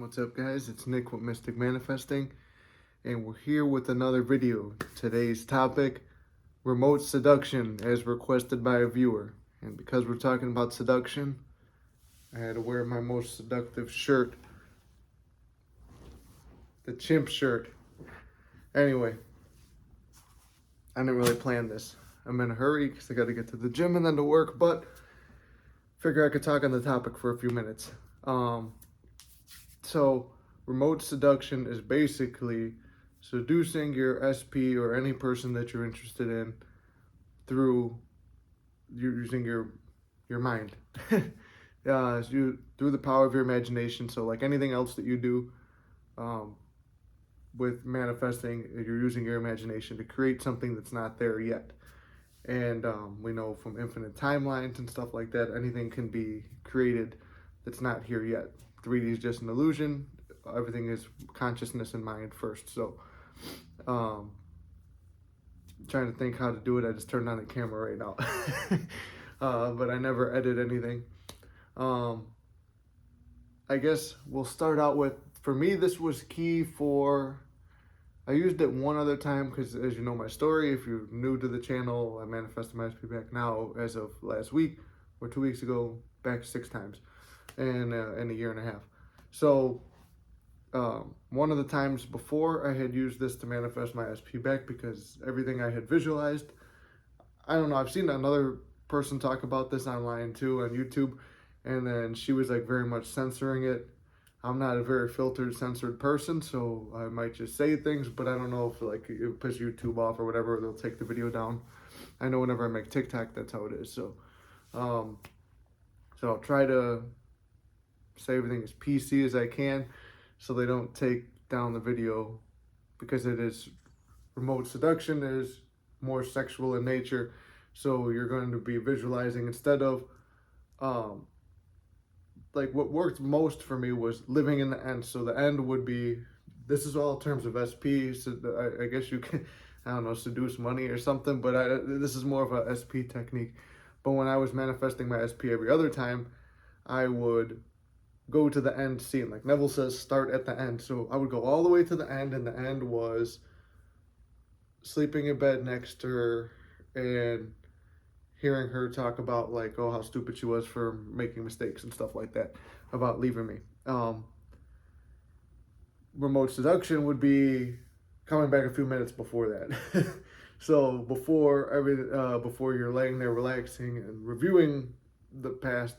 What's up, guys? It's Nick with Mystic Manifesting, and we're here with another video. Today's topic, remote seduction, as requested by a viewer. And because we're talking about seduction, I had to wear my most seductive shirt, the chimp shirt. Anyway, I didn't really plan this. I'm in a hurry because I got to get to the gym and then to work, but figure I could talk on the topic for a few minutes. So remote seduction is basically seducing your SP or any person that you're interested in through using your mind. Through the power of your imagination. So like anything else that you do with manifesting, you're using your imagination to create something that's not there yet. And we know from infinite timelines and stuff like that, anything can be created that's not here yet. 3D is just an illusion. Everything is consciousness and mind first. So, trying to think how to do it. I just turned on the camera right now. But I never edit anything. I guess we'll start out with, for me, this was key for, I used it one other time because, as you know my story, if you're new to the channel, I manifested my SP back now as of last week or 2 weeks ago, back 6 times in a year and a half. So one of the times before, I had used this to manifest my SP back because everything I had visualized, I don't know, I've seen another person talk about this online too on YouTube, and then she was like very much censoring it. I'm not a very filtered, censored person, so I might just say things, but I don't know if like it puts YouTube off or whatever, they'll take the video down. I know whenever I make TikTok, that's how it is. So I'll try to say everything as PC as I can so they don't take down the video, because it is remote seduction, is more sexual in nature. So you're going to be visualizing instead of like what worked most for me was living in the end. So the end would be, this is all in terms of SP. So I guess you can, I don't know, seduce money or something, but this is more of a SP technique. But when I was manifesting my SP every other time, I would go to the end scene. Like Neville says, start at the end. So I would go all the way to the end, and the end was sleeping in bed next to her and hearing her talk about like, oh, how stupid she was for making mistakes and stuff like that, about leaving me. Remote seduction would be coming back a few minutes before that. So before you're laying there relaxing and reviewing the past,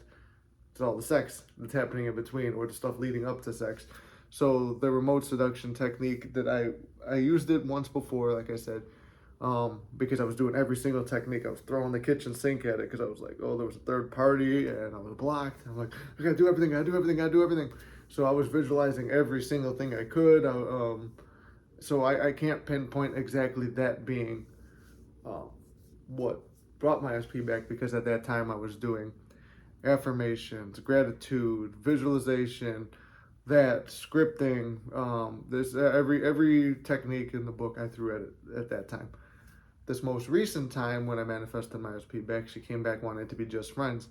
it's all the sex that's happening in between, or the stuff leading up to sex. So the remote seduction technique that I used it once before, like I said, because I was doing every single technique. I was throwing the kitchen sink at it because I was like, oh, there was a third party and I was blocked. I'm like, I gotta do everything, I gotta do everything, I gotta do everything. So I was visualizing every single thing I could. So I can't pinpoint exactly that being what brought my SP back, because at that time I was doing affirmations, gratitude, visualization, that scripting, this every technique in the book I threw at it at that time. This most recent time when I manifested my SP back, she came back wanting to be just friends,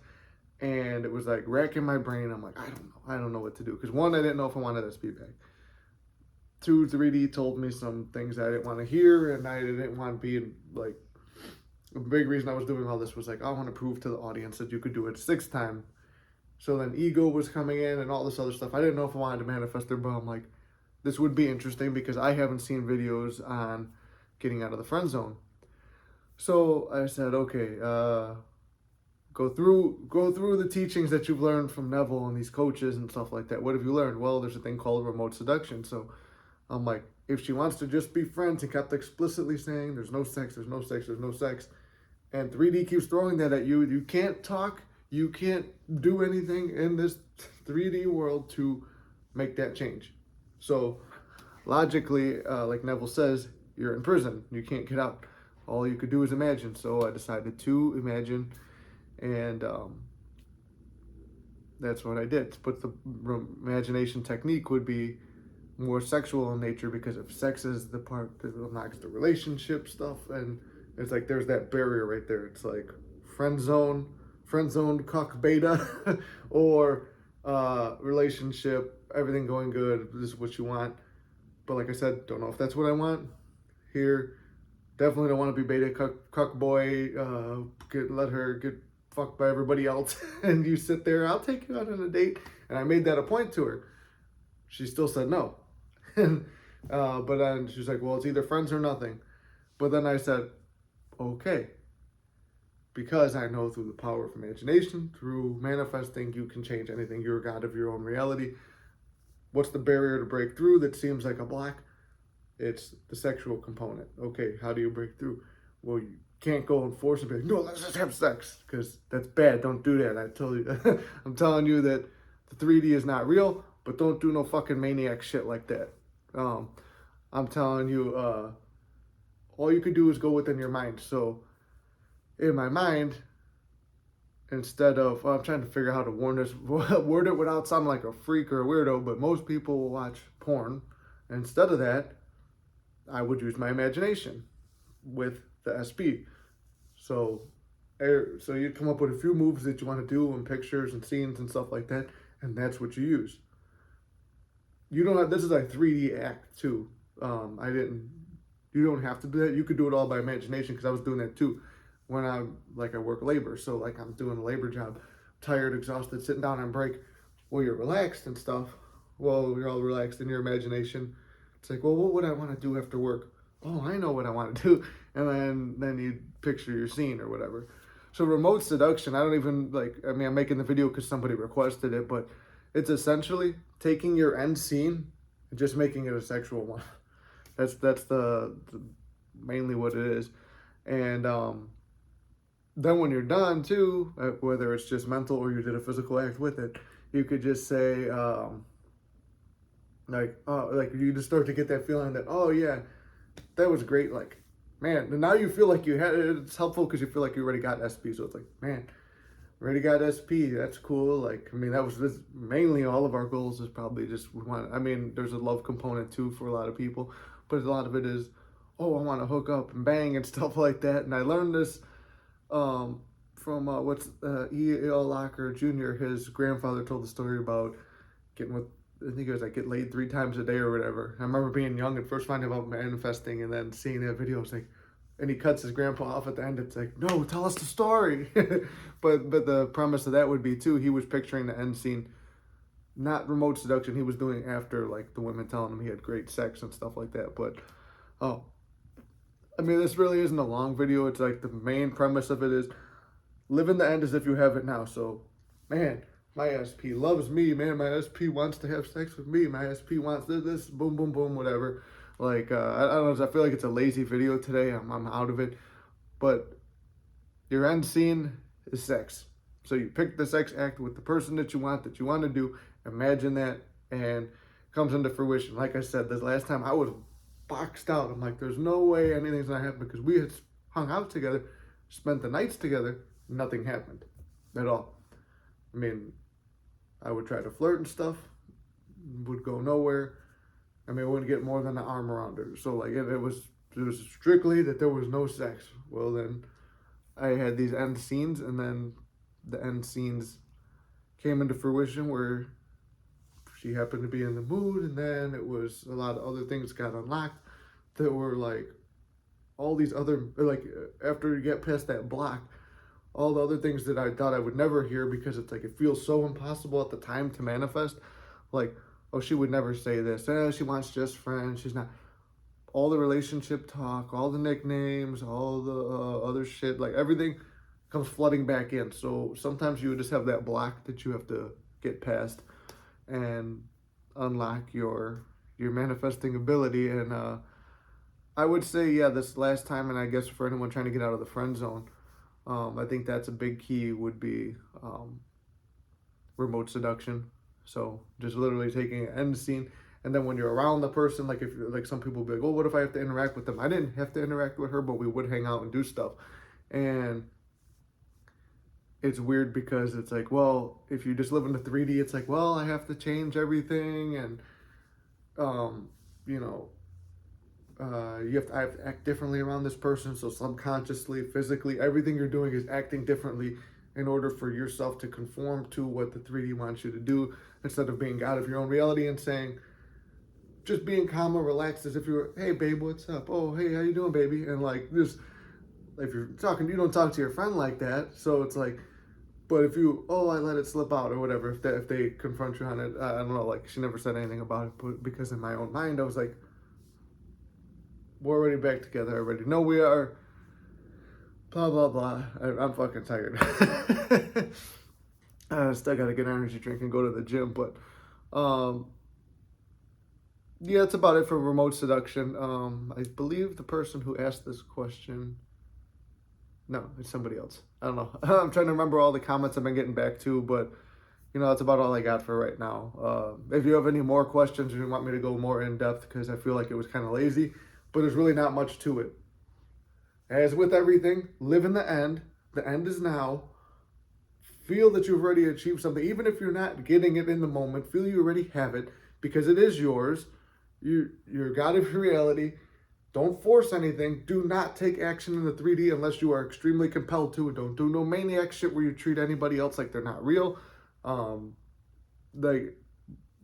and it was like racking my brain. I'm like, I don't know what to do, because one, I didn't know if I wanted SP back. 2, 3D told me some things I didn't want to hear, and I didn't want to be like, a big reason I was doing all this was like, I want to prove to the audience that you could do it 6th time. So then ego was coming in and all this other stuff. I didn't know if I wanted to manifest her, but I'm like, this would be interesting because I haven't seen videos on getting out of the friend zone. So I said, okay, go through the teachings that you've learned from Neville and these coaches and stuff like that. What have you learned? Well, there's a thing called remote seduction. So I'm like, if she wants to just be friends and kept explicitly saying there's no sex, there's no sex, there's no sex, and 3D keeps throwing that at you, you can't talk, you can't do anything in this 3D world to make that change. So logically, like Neville says, you're in prison, you can't get out. All you could do is imagine. So I decided to imagine, and that's what I did. But the imagination technique would be more sexual in nature, because if sex is the part that unlocks the relationship stuff, and it's like there's that barrier right there. It's like friend zoned cuck beta or relationship everything going good. This is what you want. But like I said, don't know if that's what I want. Here, definitely don't want to be beta cuck boy. Let her get fucked by everybody else, and you sit there. I'll take you out on a date, and I made that a point to her. She still said no, and but then she's like, well, it's either friends or nothing. But then I said, okay, because I know through the power of imagination, through manifesting, you can change anything. You're a god of your own reality. What's the barrier to break through that seems like a block? It's the sexual component. Okay, how do you break through? Well, you can't go and force and be like, no, let's just have sex, because that's bad. Don't do that. I tell you, I'm telling you that the 3D is not real, but don't do no fucking maniac shit like that. I'm telling you, all you could do is go within your mind. So in my mind, instead of, I'm trying to figure out how to word it without sounding like a freak or a weirdo, but most people will watch porn. Instead of that, I would use my imagination with the SP. So you'd come up with a few moves that you want to do and pictures and scenes and stuff like that, and that's what you use. You don't have, this is a 3D act too. You don't have to do that. You could do it all by imagination, because I was doing that too when I work labor. So like I'm doing a labor job, tired, exhausted, sitting down on break. Well, you're relaxed and stuff. Well, you're all relaxed in your imagination. It's like, well, what would I want to do after work? Oh, I know what I want to do. And then you picture your scene or whatever. So remote seduction, I don't even I'm making the video because somebody requested it, but it's essentially taking your end scene and just making it a sexual one. That's the mainly what it is. And then when you're done too, whether it's just mental or you did a physical act with it, you could just say, you just start to get that feeling that, oh yeah, that was great. Like, man, and now you feel like you had it. It's helpful because you feel like you already got SP. So it's like, man, already got SP. That's cool. Like, I mean, this mainly all of our goals is probably just we want. I mean, there's a love component too for a lot of people, but a lot of it is, oh, I want to hook up and bang and stuff like that. And I learned this from E.L. Locker Jr. His grandfather told the story about getting with, I think it was like get laid 3 times a day or whatever. I remember being young and first finding out about manifesting, and then seeing that video. It's like, and he cuts his grandpa off at the end. It's like, no, tell us the story. but the premise of that would be too, he was picturing the end scene, not remote seduction. He was doing after, like, the women telling him he had great sex and stuff like that. But I mean, this really isn't a long video. It's like the main premise of it is live in the end as if you have it now. So, man, my SP loves me, man. My SP wants to have sex with me. My SP wants this, boom, boom, boom, whatever. Like, I don't know, I feel like it's a lazy video today. I'm out of it. But your end scene is sex. So you pick the sex act with the person that you want to do. Imagine that, and comes into fruition. Like I said, this last time I was boxed out. I'm like, there's no way anything's gonna happen, because we had hung out together, spent the nights together, nothing happened at all. I mean, I would try to flirt and stuff, would go nowhere. I mean, I wouldn't get more than an arm around her. So like it was strictly that there was no sex. Well, then I had these end scenes, and then the end scenes came into fruition where she happened to be in the mood, and then it was a lot of other things got unlocked that were like all these other, like, after you get past that block, all the other things that I thought I would never hear, because it's like it feels so impossible at the time to manifest. Like, oh, she would never say this. She wants just friends. She's not. All the relationship talk, all the nicknames, all the other shit, like everything comes flooding back in. So sometimes you just have that block that you have to get past and unlock your manifesting ability. And I would say, yeah, this last time, and I guess for anyone trying to get out of the friend zone, I think that's a big key would be remote seduction. So just literally taking an end scene, and then when you're around the person, like if like some people be like, oh, what if I have to interact with them? I didn't have to interact with her, but we would hang out and do stuff. And it's weird because it's like, well, if you just live in the 3D, it's like, well, I have to change everything, and I have to act differently around this person. So subconsciously, physically, everything you're doing is acting differently in order for yourself to conform to what the 3D wants you to do, instead of being God of your own reality and saying, just being calm and relaxed as if you were, hey babe, what's up? Oh, hey, how you doing, baby? And like this, if you're talking, you don't talk to your friend like that. So it's like, but if you, oh, I let it slip out or whatever, if they confront you on it, I don't know, like she never said anything about it, but because in my own mind, I was like, we're already back together. I already know we are. Blah, blah, blah. I'm fucking tired. I still got to get an energy drink and go to the gym. But yeah, that's about it for remote seduction. I believe the person who asked this question, no, it's somebody else. I don't know. I'm trying to remember all the comments I've been getting back to, but that's about all I got for right now. If you have any more questions or you want me to go more in depth, because I feel like it was kind of lazy, but there's really not much to it. As with everything, live in the end. The end is now. Feel that you've already achieved something. Even if you're not getting it in the moment, feel you already have it, because it is yours. You're God of reality. Don't force anything. Do not take action in the 3D unless you are extremely compelled to. Don't do no maniac shit where you treat anybody else like they're not real.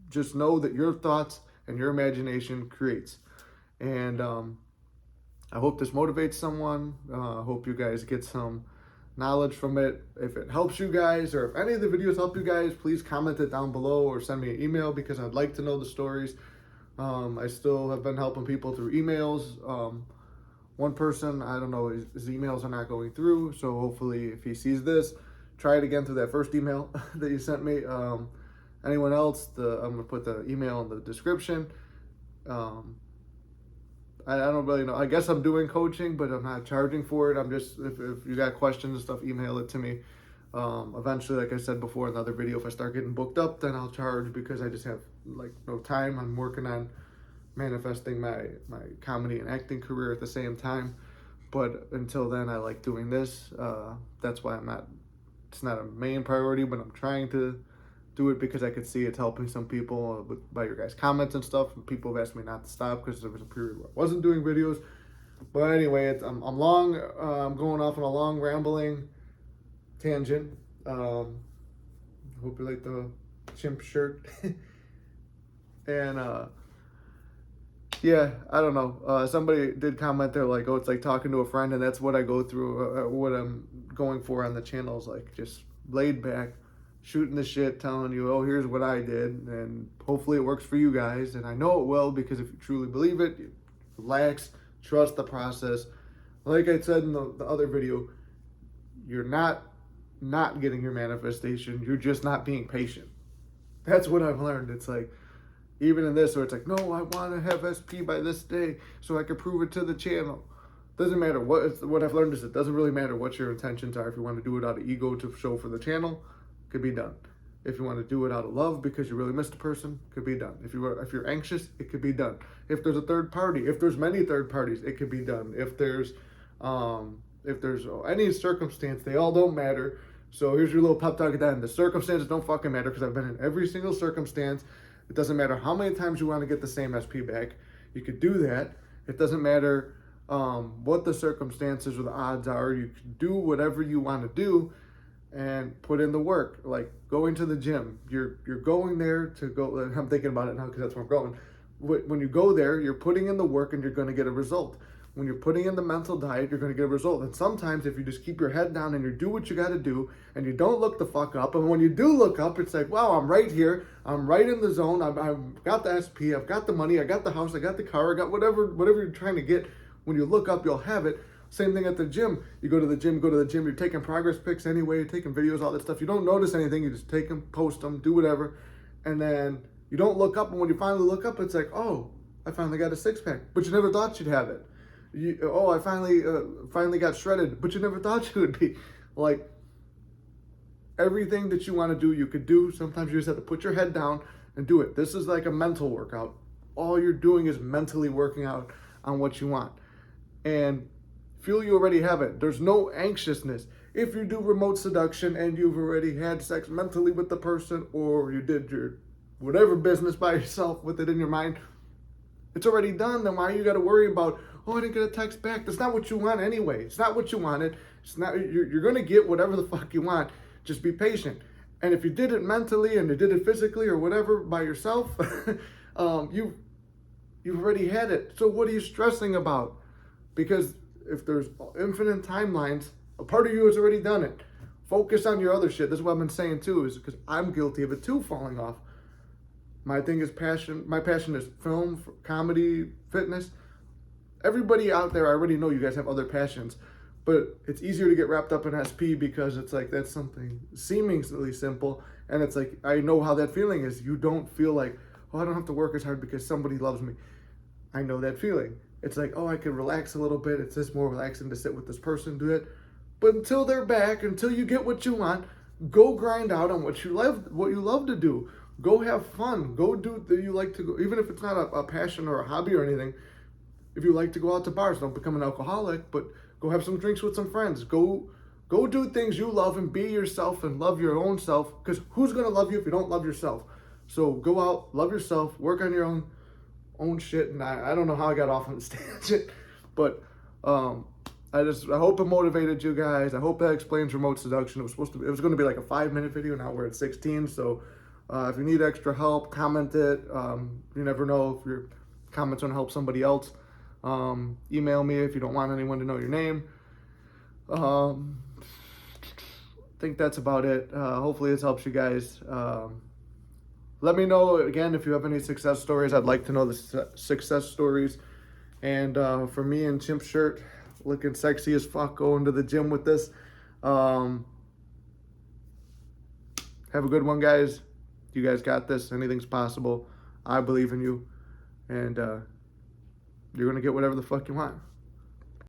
Just know that your thoughts and your imagination creates. And I hope this motivates someone. I hope you guys get some knowledge from it. If it helps you guys, or if any of the videos help you guys, please comment it down below or send me an email, because I'd like to know the stories. I still have been helping people through emails. One person, I don't know, his emails are not going through, so hopefully if he sees this, try it again through that first email that you sent me. Anyone else, I'm going to put the email in the description. I don't really know. I guess I'm doing coaching, but I'm not charging for it. I'm just, if you got questions and stuff, email it to me. Eventually, like I said before in the other video, if I start getting booked up, then I'll charge, because I just have like no time. I'm working on manifesting my comedy and acting career at the same time. But until then, I like doing this. That's why it's not a main priority, but I'm trying to do it because I could see it's helping some people by your guys' comments and stuff. People have asked me not to stop because there was a period where I wasn't doing videos. But anyway, I'm going off on a long rambling tangent. Hope you like the chimp shirt. And yeah, I don't know. Somebody did comment there like, oh, it's like talking to a friend, and that's what I go through. What I'm going for on the channel is like just laid back, shooting the shit, telling you, oh, here's what I did, and hopefully it works for you guys. And I know it will, because if you truly believe it, you relax, trust the process. Like I said in the other video, you're not getting your manifestation. You're just not being patient. That's what I've learned. It's like, even in this, where it's like, no, I want to have SP by this day so I can prove it to the channel. Doesn't matter what I've learned is it doesn't really matter what your intentions are. If you want to do it out of ego to show for the channel, could be done. If you want to do it out of love because you really missed a person, could be done. If you're anxious, it could be done. If there's a third party, if there's many third parties, it could be done. If there's any circumstance, they all don't matter. So here's your little pep talk at the end. The circumstances don't fucking matter, because I've been in every single circumstance. It doesn't matter how many times you want to get the same SP back. You could do that. It doesn't matter what the circumstances or the odds are. You can do whatever you want to do and put in the work. Like going to the gym. You're going there to go. I'm thinking about it now because that's where I'm going. When you go there, you're putting in the work and you're going to get a result. When you're putting in the mental diet, you're going to get a result. And sometimes if you just keep your head down and you do what you got to do and you don't look the fuck up, and when you do look up, it's like, wow, I'm right here. I'm right in the zone. I've got the SP. I've got the money. I got the house. I got the car. I got whatever you're trying to get. When you look up, you'll have it. Same thing at the gym. You go to the gym, you're taking progress pics anyway, you're taking videos, all that stuff. You don't notice anything. You just take them, post them, do whatever. And then you don't look up. And when you finally look up, it's like, oh, I finally got a six-pack. But you never thought you'd have it. I finally got shredded, but you never thought you would be. Like, everything that you want to do, you could do. Sometimes you just have to put your head down and do it. This is like a mental workout. All you're doing is mentally working out on what you want. And feel you already have it. There's no anxiousness. If you do remote seduction and you've already had sex mentally with the person, or you did your whatever business by yourself with it in your mind, it's already done. Then why you got to worry about, oh, I didn't get a text back? That's not what you want anyway. It's not what you wanted. It's not, you're going to get whatever the fuck you want. Just be patient. And if you did it mentally and you did it physically or whatever by yourself, you've already had it. So what are you stressing about? Because if there's infinite timelines, a part of you has already done it. Focus on your other shit. That's what I've been saying too, is because I'm guilty of it too, falling off. My thing is passion. My passion is film, comedy, fitness. Everybody out there, I already know you guys have other passions, but it's easier to get wrapped up in SP because it's like that's something seemingly simple, and it's like I know how that feeling is. You don't feel like, oh, I don't have to work as hard because somebody loves me. I know that feeling. It's like, oh, I can relax a little bit. It's just more relaxing to sit with this person, do it. But until they're back, until you get what you want, go grind out on what you love to do. Go have fun. Go do that you like to go, even if it's not a passion or a hobby or anything. If you like to go out to bars, don't become an alcoholic, but go have some drinks with some friends. Go do things you love and be yourself and love your own self. Because who's gonna love you if you don't love yourself? So go out, love yourself, work on your own shit. And I don't know how I got off on this tangent, but I hope it motivated you guys. I hope that explains remote seduction. It was going to be like a 5-minute video. Now we're at 16. So if you need extra help, comment it. You never know if your comments going to help somebody else. Email me if you don't want anyone to know your name. I think that's about it. Hopefully this helps you guys. Let me know again if you have any success stories. I'd like to know the success stories. And for me in chimp shirt, looking sexy as fuck, going to the gym with this. Have a good one, guys. You guys got this. Anything's possible. I believe in you. And you're going to get whatever the fuck you want.